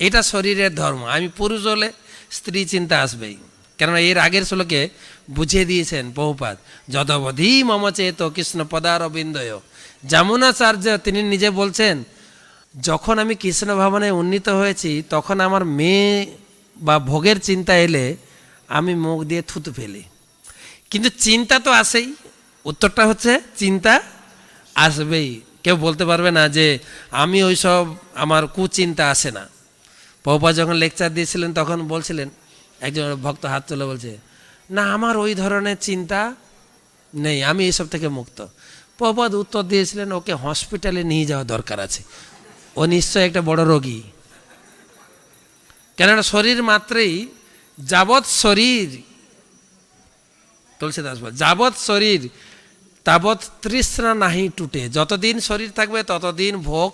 এটা শরীরের ধর্ম। আমি পুরুষ হলে স্ত্রী চিন্তা আসবেই, কেননা এর আগের শ্লোকে বুঝিয়ে দিয়েছেন বহুপাত। যদবধি মম চেত কৃষ্ণ পদারবিন্দয়। যমুনাচার্য তিনি নিজে বলছেন, যখন আমি কৃষ্ণ ভাবনায় উন্নীত হয়েছি তখন আমার মেয়ে বা ভোগের চিন্তা এলে আমি মুখ দিয়ে থুতু ফেলি। কিন্তু চিন্তা তো আসেই, উত্তরটা হচ্ছে চিন্তা আসবেই। কেউ বলতে পারবে না যে আমি ওইসব আমার কুচিন্তা আসে না। প্রভুপাদ যখন লেকচার দিয়েছিলেন তখন বলছিলেন, একজন ভক্ত হাত তুলে বলছে, না আমার ওই ধরনের চিন্তা নেই, আমি এইসব থেকে মুক্ত। প্রভুপাদ উত্তর দিয়েছিলেন, ওকে হসপিটালে নিয়ে যাওয়া দরকার আছে, ও নিশ্চয় একটা বড় রোগী। কেননা শরীর মাত্রেই যাবৎ শরীর, তুলসীদাস বল, যাবৎ শরীর তাবৎ তৃষ্ণা নাহি টুটে। যতদিন শরীর থাকবে ততদিন ভোগ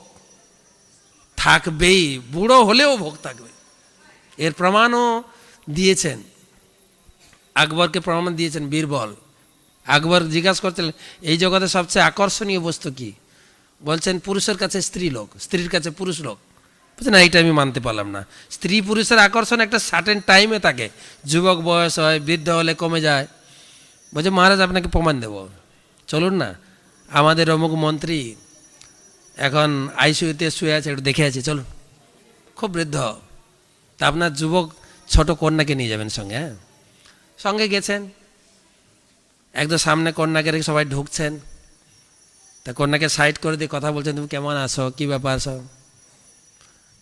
থাকবেই, বুড়ো হলেও ভোগ থাকবে। এর প্রমাণও দিয়েছেন, আকবরকে প্রমাণ দিয়েছেন বীরবল। আকবর জিজ্ঞাসা করছিলেন, এই জগতে সবচেয়ে আকর্ষণীয় বস্তু কি? বলছেন পুরুষের কাছে স্ত্রী লোক, স্ত্রীর কাছে পুরুষ লোক। বলছেন না, এইটা আমি মানতে পারলাম না। স্ত্রী পুরুষের আকর্ষণ একটা সার্টেন টাইমে থাকে, যুবক বয়স হয়, বৃদ্ধ হলে কমে যায়। বলছে মহারাজ আপনাকে প্রমাণ দেব, চলুন না, আমাদের অমুক মন্ত্রী এখন আইসিইউতে শুয়ে আছে, একটু দেখে আছে, চলুন। খুব বৃদ্ধ, তা আপনার যুবক ছোট কন্যাকে নিয়ে যাবেন সঙ্গে। হ্যাঁ, সঙ্গে গেছেন, একদম সামনে কন্যাকে রেখে সবাই ঢুকছেন। তা কন্যাকে সাইড করে দিয়ে কথা বলছেন, তুমি কেমন আছো, কী ব্যাপার সব।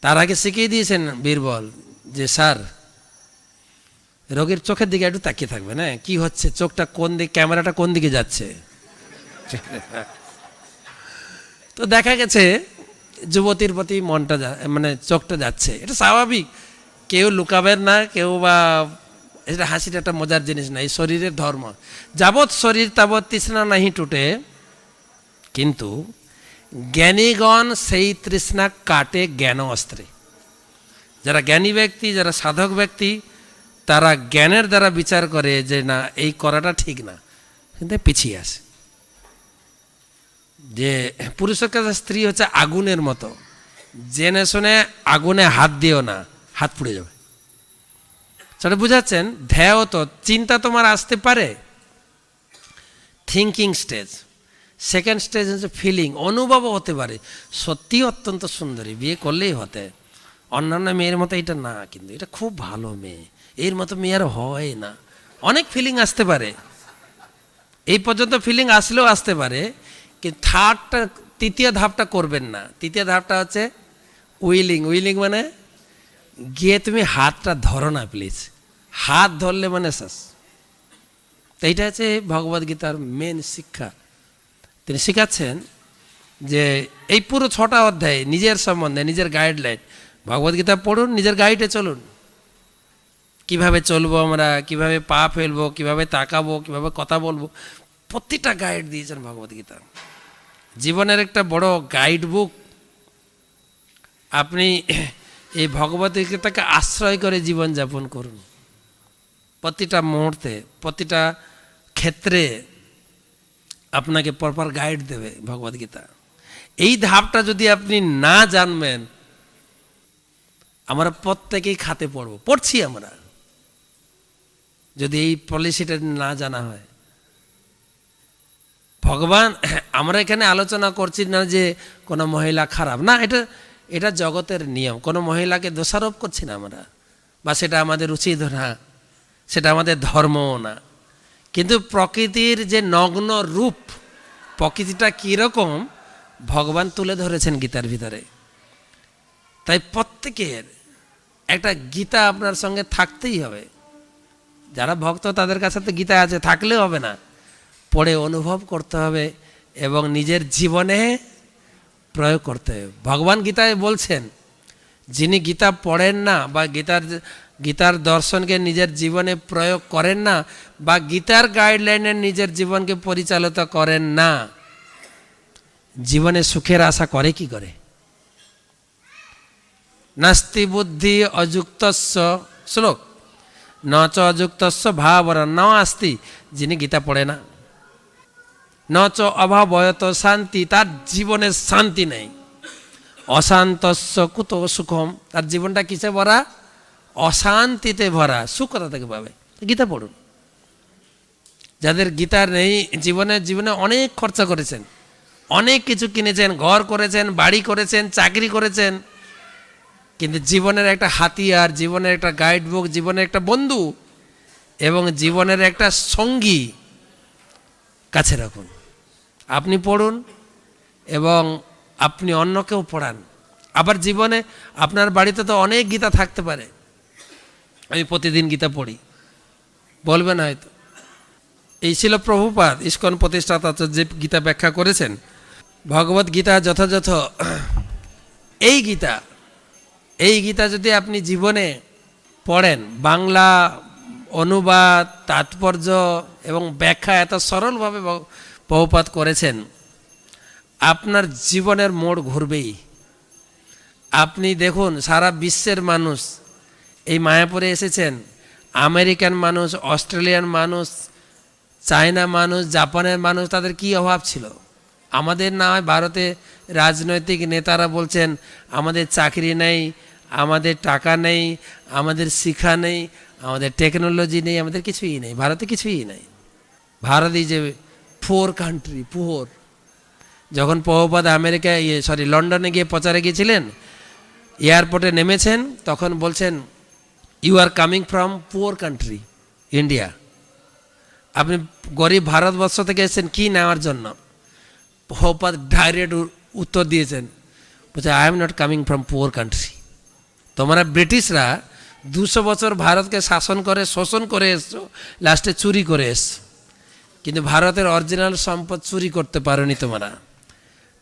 তার আগে শিখিয়ে দিয়েছেন বীরবল যে স্যার, রোগীর চোখের দিকে একটু তাকিয়ে থাকবে, না কি হচ্ছে, চোখটা কোন দিকে, ক্যামেরাটা কোন দিকে যাচ্ছে। তো দেখা গেছে যুবতীর প্রতি মনটা মানে চোখটা যাচ্ছে, এটা স্বাভাবিক, কেউ লুকাবেন না, কেউ বা এটা হাসিটা একটা মজার জিনিস না, এই শরীরের ধর্ম। যাবৎ শরীর তাবৎ তৃষ্ণা নাহি টুটে, কিন্তু জ্ঞানীগণ সেই তৃষ্ণা কাটে জ্ঞান অস্ত্রে। যারা জ্ঞানী ব্যক্তি, যারা সাধক ব্যক্তি, তারা জ্ঞানের দ্বারা বিচার করে যে না এই করাটা ঠিক না, কিন্তু পিছিয়ে আসে। যে পুরুষের কাছে স্ত্রী হচ্ছে আগুনের মতো, জেনে শুনে আগুনে হাত দিও না, হাত পুড়ে যাবে। সেটা বুঝাচ্ছেন। ধ্যাও তো চিন্তা তোমার আসতে পারে, থিঙ্কিং স্টেজ। সেকেন্ড স্টেজ হচ্ছে ফিলিং, অনুভবও হতে পারে, সত্যি অত্যন্ত সুন্দরী, বিয়ে করলেই হতে, অন্যান্য মেয়ের মতো এটা না, কিন্তু এটা খুব ভালো মেয়ে, এর মতো মেয়ে আর হয় না। অনেক ফিলিং আসতে পারে, এই পর্যন্ত ফিলিং আসলেও আসতে পারে, কিন্তু থার্ডটা, তৃতীয় ধাপটা করবেন না। তৃতীয় ধাপটা হচ্ছে উইলিং। উইলিং মানে গিয়ে তুমি হাতটা ধরো না প্লিজ, হাত ধরলে মানে শেষ। তো এইটা হচ্ছে ভগবদ্গীতার মেন শিক্ষা। তিনি শেখাচ্ছেন যে এই পুরো 6টা অধ্যায় নিজের সম্বন্ধে, নিজের গাইডলাইন। ভগবদ্গীতা পড়ুন, নিজের গাইডে চলুন, কিভাবে চলবো আমরা, কিভাবে পা ফেলবো, কিভাবে তাকাবো, কিভাবে কথা বলবো, প্রতিটা গাইড দিয়েছেন ভগবদ্গীতা। জীবনের একটা বড় গাইড বুক। আপনি এই ভগবদ্গীতাকে আশ্রয় করে জীবনযাপন করুন, প্রতিটা মুহূর্তে, প্রতিটা ক্ষেত্রে আপনাকে প্রপার গাইড দেবে ভগবদ্গীতা। এই ধাপটা যদি আপনি না জানবেন, আমরা প্রত্যেকেই খাতে পড়ছি আমরা, যদি এই পলিসিটা না জানা হয়। ভগবান, আমরা এখানে আলোচনা করছি না যে কোনো মহিলা খারাপ, না, এটা জগতের নিয়ম, কোনো মহিলাকে দোষারোপ করছি না আমরা, বা সেটা আমাদের উচিত না, সেটা আমাদের ধর্মও না। কিন্তু প্রকৃতির যে নগ্ন রূপ, প্রকৃতিটা কীরকম ভগবান তুলে ধরেছেন গীতার ভিতরে। তাই প্রত্যেকের একটা গীতা আপনার সঙ্গে থাকতেই হবে। যারা ভক্ত তাদের কাছে তো গীতা আছে, থাকলেও হবে না, পড়ে অনুভব করতে হবে এবং নিজের জীবনে প্রয়োগ করতে হবে। ভগবান গীতায় বলছেন, যিনি গীতা পড়েন না বা গীতার দর্শনকে নিজের জীবনে প্রয়োগ করেন না, বা গীতার গাইডলাইনে নিজের জীবনকে পরিচালিত করেন না, জীবনে সুখের আশা করে কি করে? নাস্তি বুদ্ধি অযুক্তস্য, শ্লোক, ন চ অযুক্তস্য ভাবরা ন আস্তি, যিনি গীতা পড়ে না, ন চ অভাবয়ত শান্তি, তার জীবনে শান্তি নেই, অশান্তস্য কুত সুখম, তার জীবনটা কিসে ভরা? অশান্তিতে ভরা। সুখ কোথা থেকে পাবে? গীতা পড়ুন। যাদের গীতা নেই, জীবনে অনেক খরচা করেছেন, অনেক কিছু কিনেছেন, ঘর করেছেন, বাড়ি করেছেন, চাকরি করেছেন, কিন্তু জীবনের একটা হাতিয়ার, জীবনের একটা গাইড বুক, জীবনের একটা বন্ধু এবং জীবনের একটা সঙ্গী কাছে রাখুন। আপনি পড়ুন এবং আপনি অন্যকেও পড়ান। আবার জীবনে আপনার বাড়িতে তো অনেক গীতা থাকতে পারে, আমি প্রতিদিন গীতা পড়ি বলবেন হয়তো। এই ছিল প্রভুপাদ ইস্কন প্রতিষ্ঠাতা যে গীতা ব্যাখ্যা করেছেন। ভগবত গীতা যথাযথ এই গীতা যদি আপনি জীবনে পড়েন, বাংলা অনুবাদ, তাৎপর্য এবং ব্যাখ্যা এত সরলভাবে প্রভুপাদ করেছেন, আপনার জীবনের মোড় ঘুরবেই। আপনি দেখুন সারা বিশ্বের মানুষ এই মায়াপুরে এসেছেন, আমেরিকান মানুষ, অস্ট্রেলিয়ান মানুষ, চায়না মানুষ, জাপানের মানুষ, তাদের কি অভাব ছিল? আমাদের না হয় ভারতে রাজনৈতিক নেতারা বলছেন আমাদের চাকরি নেই, আমাদের টাকা নেই, আমাদের শিক্ষা নেই, আমাদের টেকনোলজি নেই, আমাদের কিছুই নেই, ভারতে কিছুই নেই। Bharat is a poor country, poor. যখন প্রভুপাদ লন্ডনে গিয়ে প্রচারে গিয়েছিলেন, এয়ারপোর্টে নেমেছেন, তখন বলছেন you are coming from poor country India, আপনি গরিব ভারতবর্ষ থেকে এসেছেন কি নেওয়ার জন্য? প্রভুপাদ ডাইরেক্ট উত্তর দিয়েছেন, বলছে I am not coming from poor country. তোমরা ব্রিটিশরা 200 বছর ভারতকে শাসন করে শোষণ করে এসছো, লাস্টে চুরি করে এসছো, কিন্তু ভারতের অরিজিনাল সম্পদ চুরি করতে পারোনি তোমরা,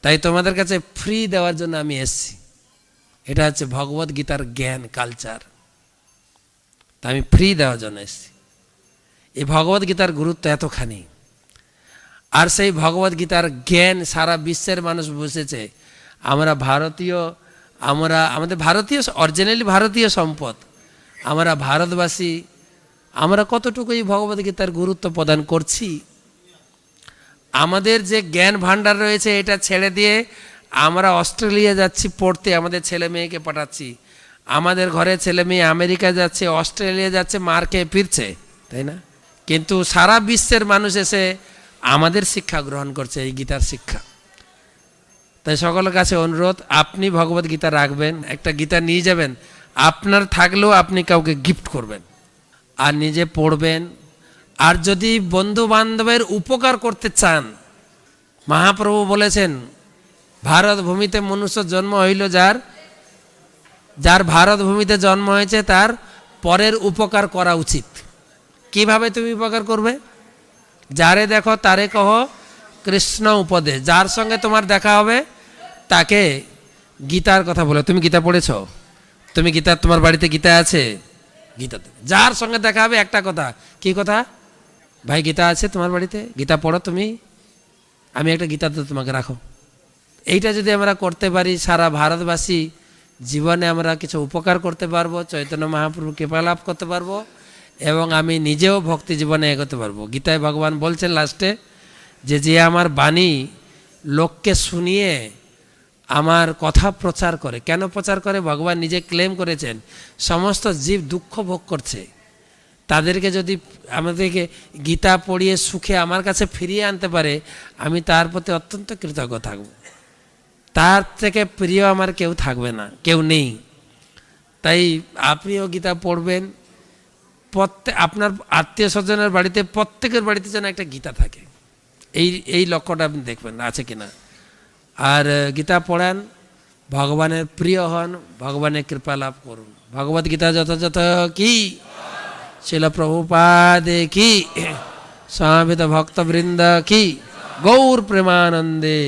তাই তোমাদের কাছে ফ্রি দেওয়ার জন্য আমি এসছি। এটা হচ্ছে ভগবত গীতার জ্ঞান কালচার, তা আমি ফ্রি দেওয়ার জন্য এসছি। এই ভগবত গীতার গুরুত্ব এতখানি, আর সেই ভগবত গীতার জ্ঞান সারা বিশ্বের মানুষ বুঝেছে। আমরা ভারতীয়, আমাদের ভারতীয়, অরিজিনালি ভারতীয় সম্পদ, আমরা ভারতবাসী, আমরা কতটুকু এই ভগবত গীতার গুরুত্ব প্রদান করছি? আমাদের যে জ্ঞান ভাণ্ডার রয়েছে এটা ছেড়ে দিয়ে আমরা অস্ট্রেলিয়া যাচ্ছি পড়তে, আমাদের ছেলে মেয়েকে পাঠাচ্ছি, আমাদের ঘরে ছেলে মেয়ে আমেরিকা যাচ্ছে, অস্ট্রেলিয়া যাচ্ছে, মার খেয়ে ফিরছে, তাই না? কিন্তু সারা বিশ্বের মানুষ এসে আমাদের শিক্ষা গ্রহণ করছে, এই গীতার শিক্ষা। তাই সকলের কাছে অনুরোধ, আপনি ভগবত গীতা রাখবেন, একটা গীতা নিয়ে যাবেন, আপনার থাকলেও আপনি কাউকে গিফট করবেন আর নিজে পড়বেন। আর যদি বন্ধু বান্ধবের উপকার করতে চান, মহাপ্রভু বলেছেন ভারত ভূমিতে মনুষ্য জন্ম হইল যার ভারত ভূমিতে জন্ম হয়েছে তার পরের উপকার করা উচিত। কিভাবে তুমি উপকার করবে? যারে দেখো তারে কহ কৃষ্ণ উপদেশ। যার সঙ্গে তোমার দেখা হবে তাকে গীতার কথা বলে, তুমি গীতা পড়েছ, তুমি গীতা, তোমার বাড়িতে গীতা আছে, গীতা। যার সঙ্গে দেখা হবে একটা কথা, কি কথা? ভাই গীতা আছে তোমার বাড়িতে, গীতা পড়ো তুমি, আমি একটা গীতা তো তোমাকে রাখো। এইটা যদি আমরা করতে পারি, সারা ভারতবাসী জীবনে আমরা কিছু উপকার করতে পারবো, চৈতন্য মহাপ্রভু কৃপা লাভ করতে পারবো এবং আমি নিজেও ভক্তি জীবনে এগোতে পারবো। গীতায় ভগবান বলছেন লাস্টে যে আমার বাণী লোককে শুনিয়ে আমার কথা প্রচার করে। কেন প্রচার করে? ভগবান নিজে ক্লেম করেছেন সমস্ত জীব দুঃখ ভোগ করছে, তাদেরকে যদি আমাদেরকে গীতা পড়িয়ে সুখে আমার কাছে ফিরিয়ে আনতে পারে, আমি তার প্রতি অত্যন্ত কৃতজ্ঞ থাকব। তার থেকে প্রিয় আমার কেউ থাকবে না, কেউ নেই। তাই আপনিও গীতা পড়বেন, আপনার আত্মীয় স্বজনের বাড়িতে, প্রত্যেকের বাড়িতে যেন একটা গীতা থাকে, এই লক্ষ্যটা আপনি দেখবেন আছে কিনা। আর গীতা পড়ান, ভগবানের প্রিয় হন, ভগবানের কৃপা লাভ করুন। ভগবত গীতা যথাযথ কি শিল প্রভুপাদে কি, সমবেত ভক্তবৃন্দ কি, গৌর প্রেমানন্দে।